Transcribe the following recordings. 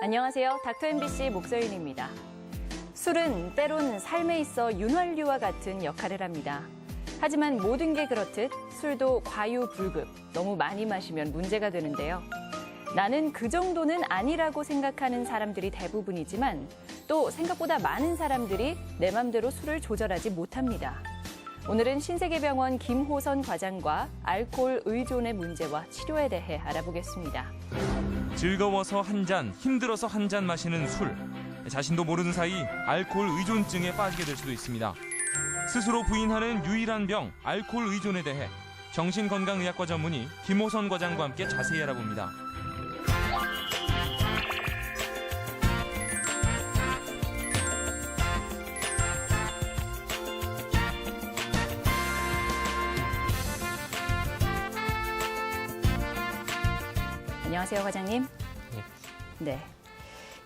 안녕하세요. 닥터 MBC 목서윤입니다. 술은 때론 삶에 있어 윤활유와 같은 역할을 합니다. 하지만 모든 게 그렇듯 술도 과유불급, 너무 많이 마시면 문제가 되는데요. 나는 그 정도는 아니라고 생각하는 사람들이 대부분이지만 또 생각보다 많은 사람들이 내 맘대로 술을 조절하지 못합니다. 오늘은 신세계병원 김호선 과장과 알코올 의존의 문제와 치료에 대해 알아보겠습니다. 즐거워서 한 잔, 힘들어서 한 잔 마시는 술. 자신도 모르는 사이 알코올 의존증에 빠지게 될 수도 있습니다. 스스로 부인하는 유일한 병, 알코올 의존에 대해 정신건강의학과 전문의 김호선 과장과 함께 자세히 알아봅니다. 안녕하세요, 과장님. 네.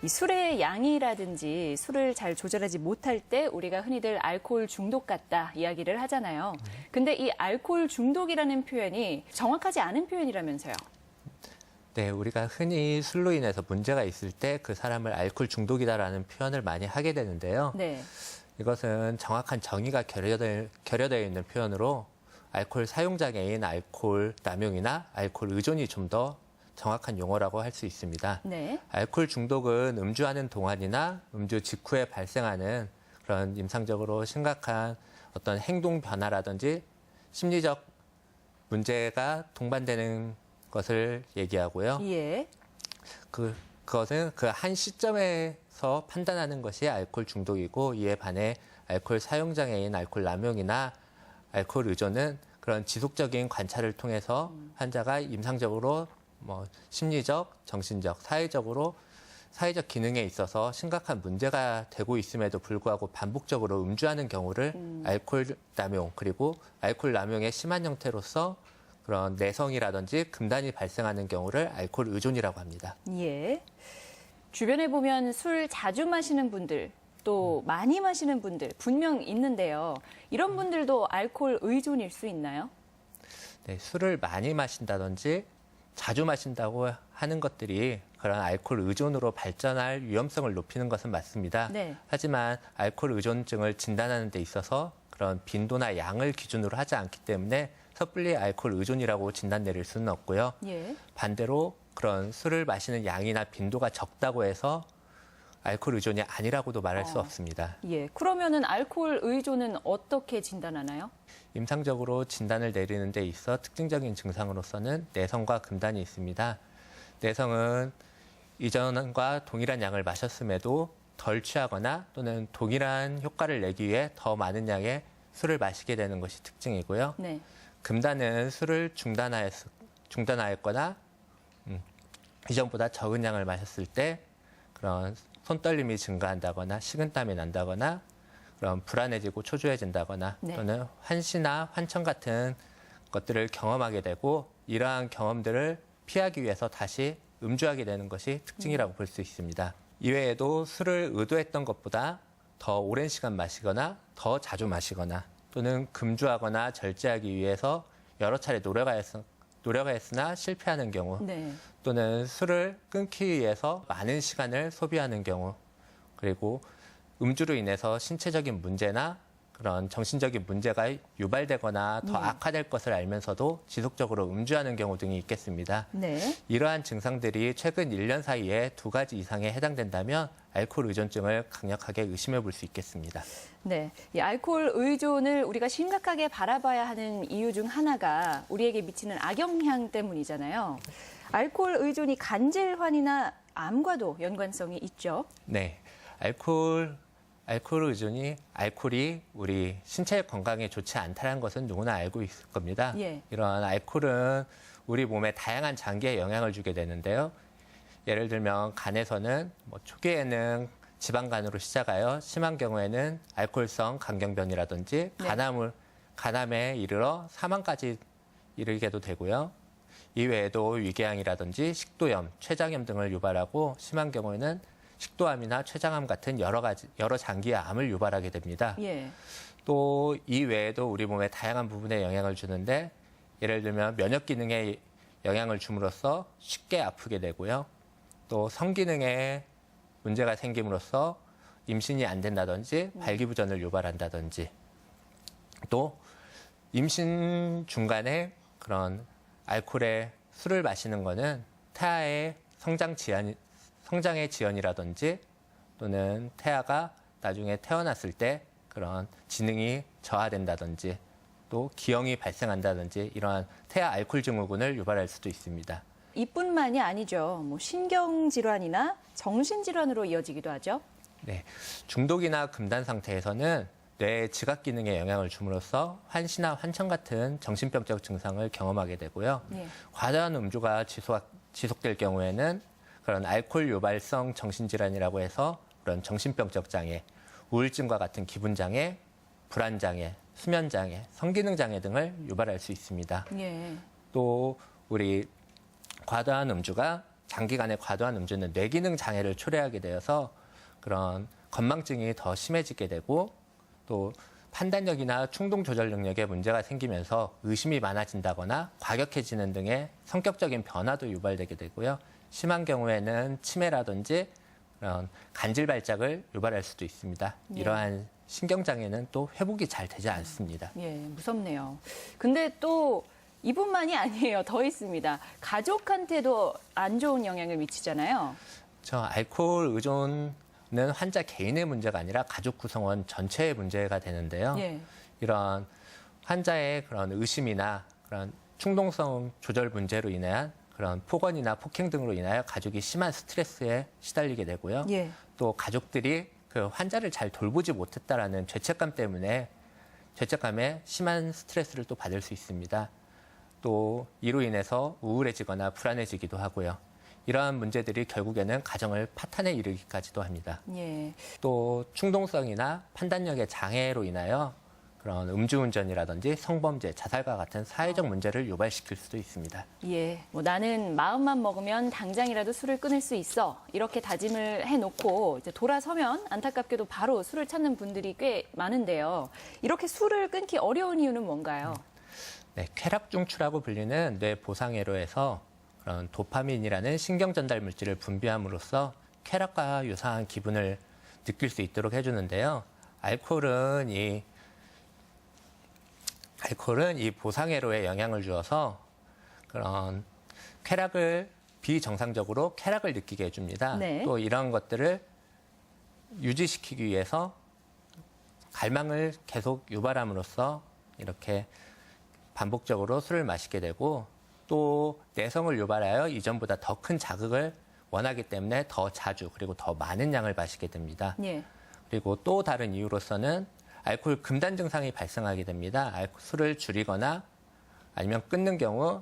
이 술의 양이라든지 술을 잘 조절하지 못할 때 우리가 흔히들 알코올 중독 같다 이야기를 하잖아요. 근데 이 알코올 중독이라는 표현이 정확하지 않은 표현이라면서요. 네, 우리가 흔히 술로 인해서 문제가 있을 때 그 사람을 알코올 중독이다라는 표현을 많이 하게 되는데요. 네. 이것은 정확한 정의가 결여되어 있는 표현으로 알코올 사용장애인 알코올 남용이나 알코올 의존이 좀 더 정확한 용어라고 할 수 있습니다. 네. 알코올 중독은 음주하는 동안이나 음주 직후에 발생하는 그런 임상적으로 심각한 어떤 행동 변화라든지 심리적 문제가 동반되는 것을 얘기하고요. 예. 그것은 그 한 시점에서 판단하는 것이 알코올 중독이고, 이에 반해 알코올 사용장애인 알코올 남용이나 알코올 의존은 그런 지속적인 관찰을 통해서 환자가 임상적으로 심리적, 정신적, 사회적 기능에 있어서 심각한 문제가 되고 있음에도 불구하고 반복적으로 음주하는 경우를 알코올 남용, 그리고 알코올 남용의 심한 형태로서 그런 내성이라든지 금단이 발생하는 경우를 알코올 의존이라고 합니다. 예. 주변에 보면 술 자주 마시는 분들, 또 많이 마시는 분들 분명 있는데요. 이런 분들도 알코올 의존일 수 있나요? 네, 술을 많이 마신다든지 자주 마신다고 하는 것들이 그런 알코올 의존으로 발전할 위험성을 높이는 것은 맞습니다. 네. 하지만 알코올 의존증을 진단하는 데 있어서 그런 빈도나 양을 기준으로 하지 않기 때문에 섣불리 알코올 의존이라고 진단 내릴 수는 없고요. 예. 반대로 그런 술을 마시는 양이나 빈도가 적다고 해서 알코올 의존이 아니라고도 말할 수 없습니다. 예. 그러면은 알코올 의존은 어떻게 진단하나요? 임상적으로 진단을 내리는 데 있어 특징적인 증상으로서는 내성과 금단이 있습니다. 내성은 이전과 동일한 양을 마셨음에도 덜 취하거나 또는 동일한 효과를 내기 위해 더 많은 양의 술을 마시게 되는 것이 특징이고요. 네. 금단은 술을 중단하였거나 이전보다 적은 양을 마셨을 때 그런 손떨림이 증가한다거나 식은땀이 난다거나 그런 불안해지고 초조해진다거나 네. 또는 환시나 환청 같은 것들을 경험하게 되고, 이러한 경험들을 피하기 위해서 다시 음주하게 되는 것이 특징이라고 볼 수 있습니다. 이외에도 술을 의도했던 것보다 더 오랜 시간 마시거나 더 자주 마시거나 또는 금주하거나 절제하기 위해서 여러 차례 노력하였으나 실패하는 경우, 네. 또는 술을 끊기 위해서 많은 시간을 소비하는 경우, 그리고 음주로 인해서 신체적인 문제나 그런 정신적인 문제가 유발되거나 더 악화될 것을 알면서도 지속적으로 음주하는 경우 등이 있겠습니다. 네. 이러한 증상들이 최근 1년 사이에 2가지 이상에 해당된다면 알코올 의존증을 강력하게 의심해 볼 수 있겠습니다. 네. 이 알코올 의존을 우리가 심각하게 바라봐야 하는 이유 중 하나가 우리에게 미치는 악영향 때문이잖아요. 알코올 의존이 간질환이나 암과도 연관성이 있죠. 네. 알코올 알코올이 우리 신체 건강에 좋지 않다는 것은 누구나 알고 있을 겁니다. 예. 이런 알코올은 우리 몸에 다양한 장기에 영향을 주게 되는데요. 예를 들면 간에서는 초기에는 지방간으로 시작하여 심한 경우에는 알코올성 간경변이라든지 네. 간암에 이르러 사망까지 이르게도 되고요. 이외에도 위궤양이라든지 식도염, 췌장염 등을 유발하고 심한 경우에는 식도암이나 췌장암 같은 여러 장기의 암을 유발하게 됩니다. 예. 또 이외에도 우리 몸에 다양한 부분에 영향을 주는데 예를 들면 면역 기능에 영향을 줌으로써 쉽게 아프게 되고요. 또 성기능에 문제가 생김으로써 임신이 안 된다든지 발기부전을 유발한다든지 또 임신 중간에 그런 알코올에 술을 마시는 거는 태아의 성장의 지연이라든지 또는 태아가 나중에 태어났을 때 그런 지능이 저하된다든지 또 기형이 발생한다든지 이러한 태아 알코올 증후군을 유발할 수도 있습니다. 이뿐만이 아니죠. 뭐 신경질환이나 정신질환으로 이어지기도 하죠. 네, 중독이나 금단 상태에서는 뇌의 지각 기능에 영향을 줌으로써 환시나 환청 같은 정신병적 증상을 경험하게 되고요. 예. 과다한 음주가 지속될 경우에는 그런 알코올 유발성 정신질환이라고 해서 그런 정신병적 장애, 우울증과 같은 기분 장애, 불안 장애, 수면 장애, 성기능 장애 등을 유발할 수 있습니다. 예. 또 우리 장기간의 과도한 음주는 뇌기능 장애를 초래하게 되어서 그런 건망증이 더 심해지게 되고 또 판단력이나 충동 조절 능력에 문제가 생기면서 의심이 많아진다거나 과격해지는 등의 성격적인 변화도 유발되게 되고요. 심한 경우에는 치매라든지 그런 간질 발작을 유발할 수도 있습니다. 예. 이러한 신경장애는 또 회복이 잘 되지 않습니다. 예, 무섭네요. 근데 또 이뿐만이 아니에요. 더 있습니다. 가족한테도 안 좋은 영향을 미치잖아요. 알코올 의존은 환자 개인의 문제가 아니라 가족 구성원 전체의 문제가 되는데요. 예. 이런 환자의 그런 의심이나 그런 충동성 조절 문제로 인한 그런 폭언이나 폭행 등으로 인하여 가족이 심한 스트레스에 시달리게 되고요. 예. 또 가족들이 그 환자를 잘 돌보지 못했다라는 죄책감 때문에 죄책감에 심한 스트레스를 또 받을 수 있습니다. 또 이로 인해서 우울해지거나 불안해지기도 하고요. 이러한 문제들이 결국에는 가정을 파탄에 이르기까지도 합니다. 예. 또 충동성이나 판단력의 장애로 인하여 그런 음주운전이라든지 성범죄, 자살과 같은 사회적 문제를 유발시킬 수도 있습니다. 예. 뭐 나는 마음만 먹으면 당장이라도 술을 끊을 수 있어. 이렇게 다짐을 해놓고 이제 돌아서면 안타깝게도 바로 술을 찾는 분들이 꽤 많은데요. 이렇게 술을 끊기 어려운 이유는 뭔가요? 네, 쾌락중추라고 불리는 뇌 보상회로에서 그런 도파민이라는 신경 전달 물질을 분비함으로써 쾌락과 유사한 기분을 느낄 수 있도록 해주는데요. 알코올은 이 보상회로에 영향을 주어서 그런 비정상적으로 쾌락을 느끼게 해줍니다. 네. 또 이런 것들을 유지시키기 위해서 갈망을 계속 유발함으로써 이렇게 반복적으로 술을 마시게 되고 또 내성을 유발하여 이전보다 더 큰 자극을 원하기 때문에 더 자주 그리고 더 많은 양을 마시게 됩니다. 예. 그리고 또 다른 이유로서는 알코올 금단 증상이 발생하게 됩니다. 술을 줄이거나 아니면 끊는 경우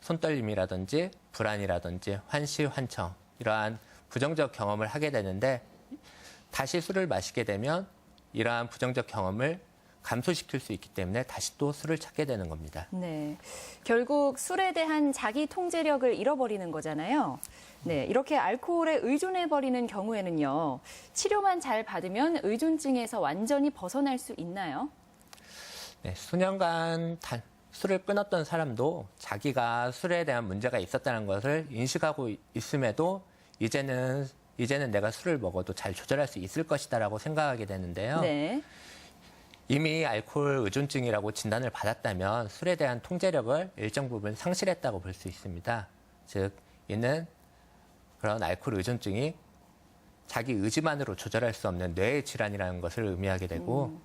손떨림이라든지 불안이라든지 환시, 환청 이러한 부정적 경험을 하게 되는데 다시 술을 마시게 되면 이러한 부정적 경험을 감소시킬 수 있기 때문에 다시 또 술을 찾게 되는 겁니다. 네. 결국 술에 대한 자기 통제력을 잃어버리는 거잖아요. 네. 이렇게 알코올에 의존해버리는 경우에는요. 치료만 잘 받으면 의존증에서 완전히 벗어날 수 있나요? 네, 수년간 술을 끊었던 사람도 자기가 술에 대한 문제가 있었다는 것을 인식하고 있음에도 이제는 내가 술을 먹어도 잘 조절할 수 있을 것이다라고 생각하게 되는데요. 네. 이미 알코올 의존증이라고 진단을 받았다면 술에 대한 통제력을 일정 부분 상실했다고 볼 수 있습니다. 즉, 이는 그런 알코올 의존증이 자기 의지만으로 조절할 수 없는 뇌의 질환이라는 것을 의미하게 되고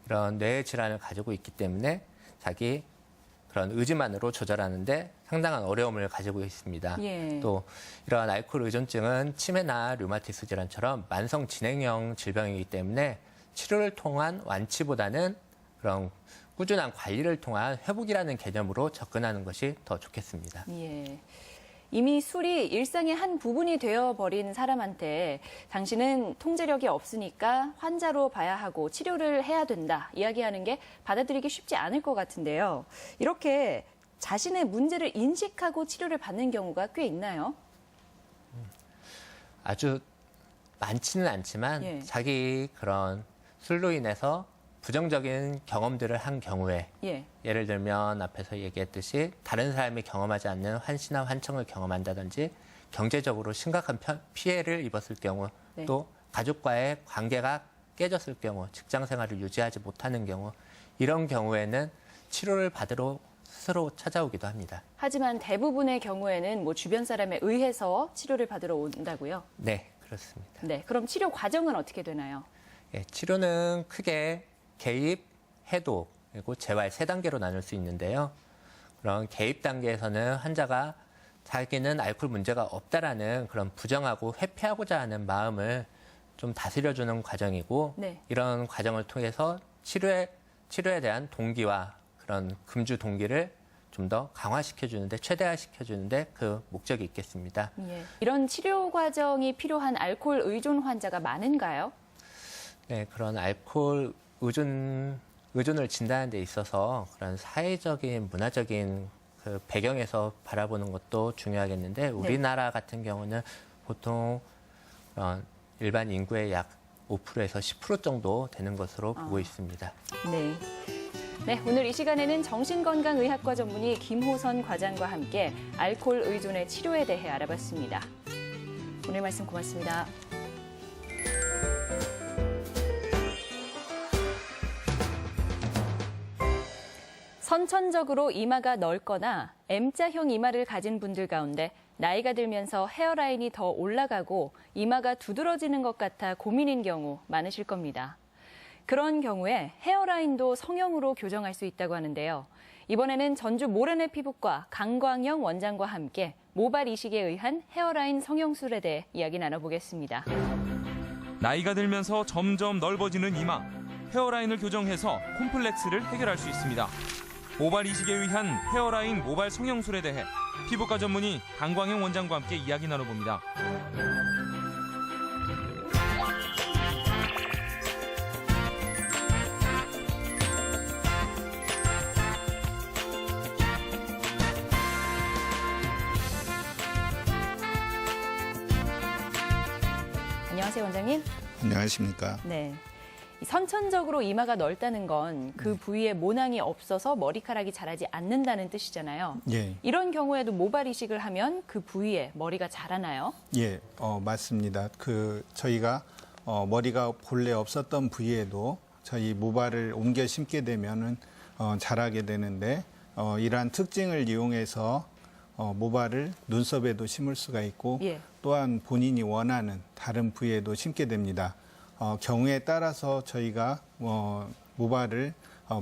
이런 뇌의 질환을 가지고 있기 때문에 자기 그런 의지만으로 조절하는데 상당한 어려움을 가지고 있습니다. 예. 또 이러한 알코올 의존증은 치매나 류마티스 질환처럼 만성 진행형 질병이기 때문에 치료를 통한 완치보다는 그런 꾸준한 관리를 통한 회복이라는 개념으로 접근하는 것이 더 좋겠습니다. 예. 이미 술이 일상의 한 부분이 되어버린 사람한테 당신은 통제력이 없으니까 환자로 봐야 하고 치료를 해야 된다 이야기하는 게 받아들이기 쉽지 않을 것 같은데요. 이렇게 자신의 문제를 인식하고 치료를 받는 경우가 꽤 있나요? 아주 많지는 않지만 예. 자기 그런 술로 인해서 부정적인 경험들을 한 경우에 예. 예를 들면 앞에서 얘기했듯이 다른 사람이 경험하지 않는 환시나 환청을 경험한다든지 경제적으로 심각한 피해를 입었을 경우 네. 또 가족과의 관계가 깨졌을 경우 직장 생활을 유지하지 못하는 경우 이런 경우에는 치료를 받으러 스스로 찾아오기도 합니다. 하지만 대부분의 경우에는 뭐 주변 사람에 의해서 치료를 받으러 온다고요? 네, 그렇습니다. 네. 그럼 치료 과정은 어떻게 되나요? 예, 치료는 크게 개입, 해독, 그리고 재활 세 단계로 나눌 수 있는데요. 그런 개입 단계에서는 환자가 자기는 알코올 문제가 없다라는 그런 부정하고 회피하고자 하는 마음을 좀 다스려주는 과정이고 네. 이런 과정을 통해서 치료에 대한 동기와 그런 금주 동기를 좀 더 강화시켜주는데 최대화시켜주는데 그 목적이 있겠습니다. 예. 이런 치료 과정이 필요한 알코올 의존 환자가 많은가요? 네, 그런 알코올 의존을 진단하는 데 있어서 그런 사회적인, 문화적인 그 배경에서 바라보는 것도 중요하겠는데 우리나라 같은 경우는 보통 그런 일반 인구의 약 5%에서 10% 정도 되는 것으로 보고 있습니다. 네. 네, 오늘 이 시간에는 정신건강의학과 전문의 김호선 과장과 함께 알코올 의존의 치료에 대해 알아봤습니다. 오늘 말씀 고맙습니다. 선천적으로 이마가 넓거나 M자형 이마를 가진 분들 가운데 나이가 들면서 헤어라인이 더 올라가고 이마가 두드러지는 것 같아 고민인 경우 많으실 겁니다. 그런 경우에 헤어라인도 성형으로 교정할 수 있다고 하는데요. 이번에는 전주 모래내 피부과 강광영 원장과 함께 모발 이식에 의한 헤어라인 성형술에 대해 이야기 나눠보겠습니다. 나이가 들면서 점점 넓어지는 이마, 헤어라인을 교정해서 콤플렉스를 해결할 수 있습니다. 모발 이식에 의한 헤어라인 모발 성형술에 대해 피부과 전문의 강광영 원장과 함께 이야기 나눠봅니다. 안녕하세요, 원장님. 안녕하십니까. 네. 선천적으로 이마가 넓다는 건 그 부위에 모낭이 없어서 머리카락이 자라지 않는다는 뜻이잖아요. 예, 이런 경우에도 모발 이식을 하면 그 부위에 머리가 자라나요? 예, 맞습니다. 저희가 머리가 본래 없었던 부위에도 저희 모발을 옮겨 심게 되면은 자라게 되는데 이러한 특징을 이용해서 모발을 눈썹에도 심을 수가 있고 예. 또한 본인이 원하는 다른 부위에도 심게 됩니다. 경우에 따라서 저희가 모발을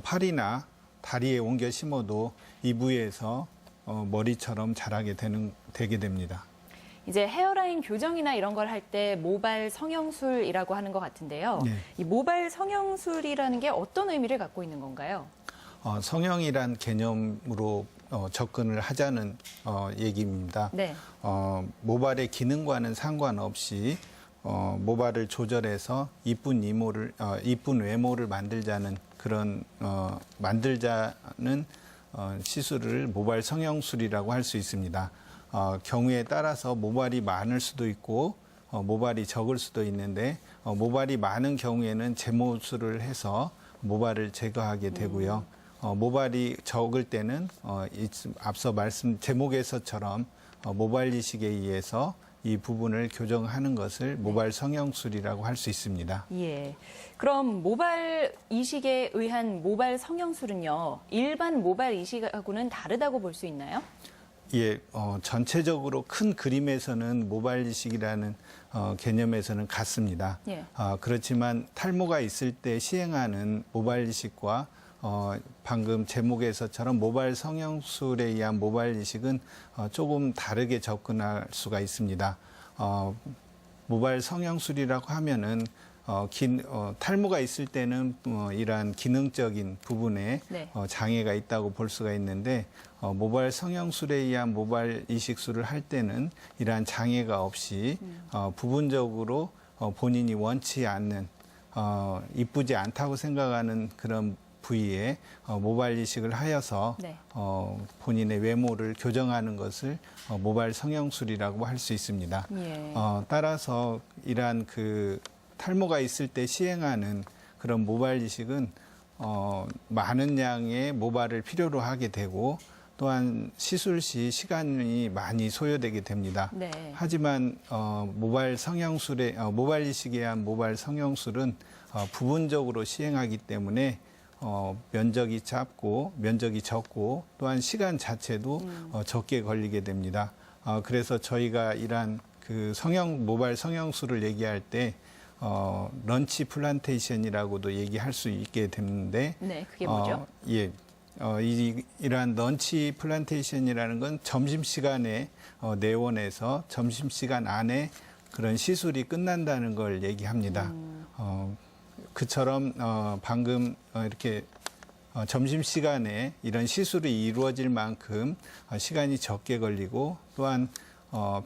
팔이나 다리에 옮겨 심어도 이 부위에서 머리처럼 자라게 되게 됩니다. 이제 헤어라인 교정이나 이런 걸 할 때 모발 성형술이라고 하는 것 같은데요. 네. 이 모발 성형술이라는 게 어떤 의미를 갖고 있는 건가요? 성형이란 개념으로 접근을 하자는 얘기입니다. 네. 모발의 기능과는 상관없이 모발을 조절해서 이쁜 외모를 만들자는 그런 시술을 모발 성형술이라고 할 수 있습니다. 경우에 따라서 모발이 많을 수도 있고 모발이 적을 수도 있는데 모발이 많은 경우에는 제모술을 해서 모발을 제거하게 되고요. 모발이 적을 때는 앞서 제목에서처럼 모발 이식에 의해서 이 부분을 교정하는 것을 모발 성형술이라고 할 수 있습니다. 예. 그럼 모발 이식에 의한 모발 성형술은요, 일반 모발 이식하고는 다르다고 볼 수 있나요? 예, 전체적으로 큰 그림에서는 모발 이식이라는 개념에서는 같습니다. 예. 그렇지만 탈모가 있을 때 시행하는 모발 이식과 방금 제목에서처럼 모발 성형술에 의한 모발 이식은 조금 다르게 접근할 수가 있습니다. 모발 성형술이라고 하면은 탈모가 있을 때는 이러한 기능적인 부분에 네. 장애가 있다고 볼 수가 있는데 모발 성형술에 의한 모발 이식술을 할 때는 이러한 장애가 없이 부분적으로 본인이 원치 않는 이쁘지 않다고 생각하는 그런 부위에 모발 이식을 하여서 네. 본인의 외모를 교정하는 것을 모발 성형술이라고 할 수 있습니다. 예. 따라서 이러한 그 탈모가 있을 때 시행하는 그런 모발 이식은 많은 양의 모발을 필요로 하게 되고 또한 시술 시 시간이 많이 소요되게 됩니다. 네. 하지만 모발 이식에 의한 모발 성형술은 부분적으로 시행하기 때문에 면적이 작고 면적이 적고 또한 시간 자체도 적게 걸리게 됩니다. 그래서 저희가 이러한 그 모발 성형술을 얘기할 때 런치 플란테이션이라고도 얘기할 수 있게 되는데, 네, 그게 뭐죠? 예, 이러한 런치 플란테이션이라는 건 점심시간에 내원해서 점심시간 안에 그런 시술이 끝난다는 걸 얘기합니다. 그처럼 방금 이렇게 점심시간에 이런 시술이 이루어질 만큼 시간이 적게 걸리고 또한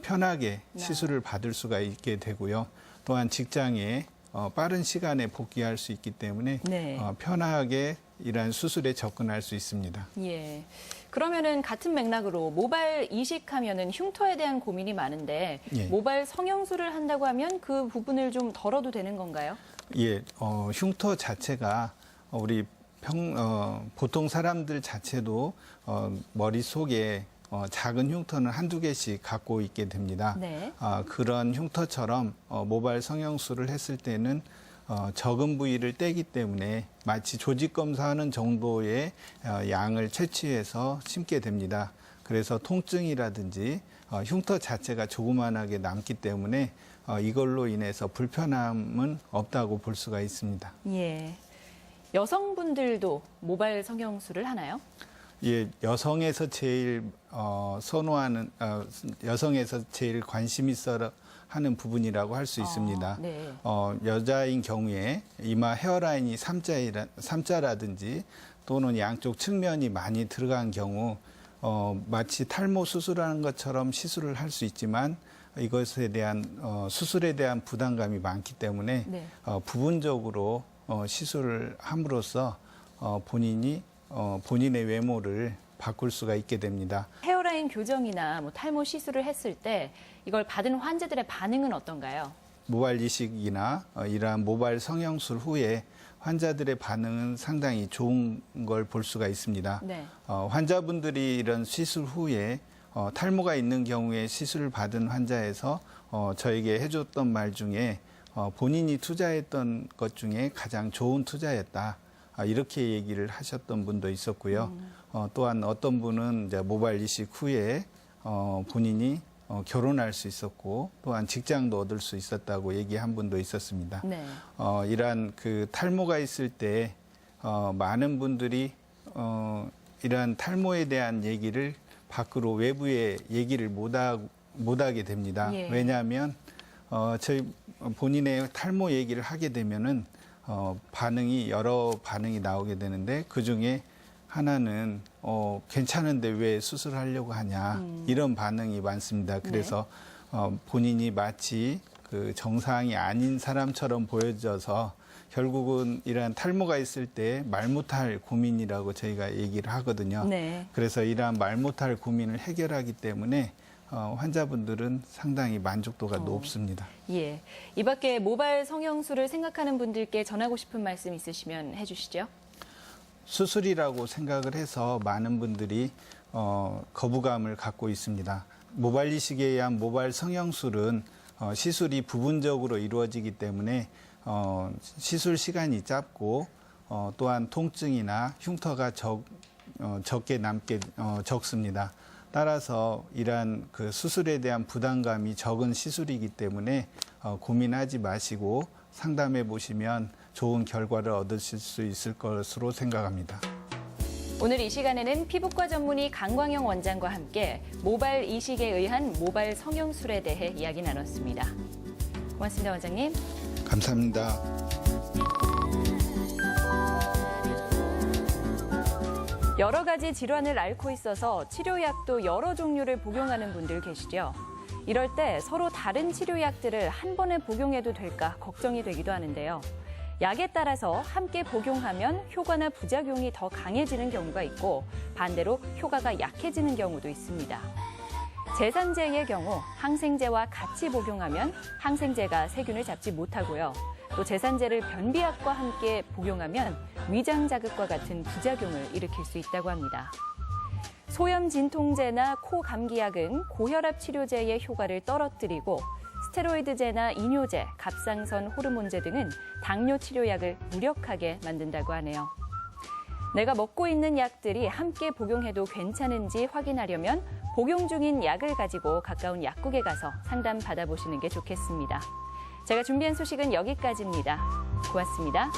편하게 시술을 받을 수가 있게 되고요. 또한 직장에 빠른 시간에 복귀할 수 있기 때문에 네. 편하게 이러한 수술에 접근할 수 있습니다. 예. 그러면은 같은 맥락으로 모발 이식하면은 흉터에 대한 고민이 많은데 예. 모발 성형술을 한다고 하면 그 부분을 좀 덜어도 되는 건가요? 예, 흉터 자체가 우리 보통 사람들 자체도 머릿속에 작은 흉터는 한두 개씩 갖고 있게 됩니다. 네. 그런 흉터처럼 모발 성형술을 했을 때는 적은 부위를 떼기 때문에 마치 조직 검사하는 정도의 양을 채취해서 심게 됩니다. 그래서 통증이라든지 흉터 자체가 조그만하게 남기 때문에 이걸로 인해서 불편함은 없다고 볼 수가 있습니다. 예. 여성분들도 모발 성형술을 하나요? 예, 여성에서 제일 선호하는 여성에서 제일 관심 있어 하는 부분이라고 할 수 있습니다. 네. 여자인 경우에 이마 헤어라인이 삼자라든지 또는 양쪽 측면이 많이 들어간 경우 마치 탈모 수술하는 것처럼 시술을 할 수 있지만 이것에 대한 수술에 대한 부담감이 많기 때문에 네. 부분적으로 시술을 함으로써 본인의 외모를 바꿀 수가 있게 됩니다. 헤어라인 교정이나 뭐 탈모 시술을 했을 때 이걸 받은 환자들의 반응은 어떤가요? 모발 이식이나 이러한 모발 성형술 후에 환자들의 반응은 상당히 좋은 걸 볼 수가 있습니다. 네. 환자분들이 이런 시술 후에 탈모가 있는 경우에 시술을 받은 환자에서 저에게 해줬던 말 중에 본인이 투자했던 것 중에 가장 좋은 투자였다. 이렇게 얘기를 하셨던 분도 있었고요. 또한 어떤 분은 이제 모발 이식 후에 본인이 결혼할 수 있었고 또한 직장도 얻을 수 있었다고 얘기한 분도 있었습니다. 네. 이러한 그 탈모가 있을 때 많은 분들이 이러한 탈모에 대한 얘기를 밖으로 외부에 얘기를 못하게 됩니다. 예. 왜냐하면 저희 본인의 탈모 얘기를 하게 되면은 여러 반응이 나오게 되는데 그 중에 하나는 괜찮은데 왜 수술하려고 하냐 이런 반응이 많습니다. 그래서 본인이 마치 그 정상이 아닌 사람처럼 보여져서 결국은 이러한 탈모가 있을 때 말 못할 고민이라고 저희가 얘기를 하거든요. 네. 그래서 이러한 말 못할 고민을 해결하기 때문에 환자분들은 상당히 만족도가 높습니다. 예. 이 밖에 모발 성형술을 생각하는 분들께 전하고 싶은 말씀 있으시면 해주시죠. 수술이라고 생각을 해서 많은 분들이 거부감을 갖고 있습니다. 모발 이식에 의한 모발 성형술은 시술이 부분적으로 이루어지기 때문에 시술 시간이 짧고 또한 통증이나 흉터가 적게 적습니다. 따라서 이러한 그 수술에 대한 부담감이 적은 시술이기 때문에 고민하지 마시고 상담해 보시면 좋은 결과를 얻으실 수 있을 것으로 생각합니다. 오늘 이 시간에는 피부과 전문의 강광영 원장과 함께 모발 이식에 의한 모발 성형술에 대해 이야기 나눴습니다. 고맙습니다, 원장님. 감사합니다. 여러 가지 질환을 앓고 있어서 치료약도 여러 종류를 복용하는 분들 계시죠. 이럴 때 서로 다른 치료약들을 한 번에 복용해도 될까 걱정이 되기도 하는데요. 약에 따라서 함께 복용하면 효과나 부작용이 더 강해지는 경우가 있고 반대로 효과가 약해지는 경우도 있습니다. 제산제의 경우 항생제와 같이 복용하면 항생제가 세균을 잡지 못하고요. 또 제산제를 변비약과 함께 복용하면 위장 자극과 같은 부작용을 일으킬 수 있다고 합니다. 소염 진통제나 코 감기약은 고혈압 치료제의 효과를 떨어뜨리고 스테로이드제나 이뇨제, 갑상선 호르몬제 등은 당뇨 치료약을 무력하게 만든다고 하네요. 내가 먹고 있는 약들이 함께 복용해도 괜찮은지 확인하려면 복용 중인 약을 가지고 가까운 약국에 가서 상담 받아보시는 게 좋겠습니다. 제가 준비한 소식은 여기까지입니다. 고맙습니다.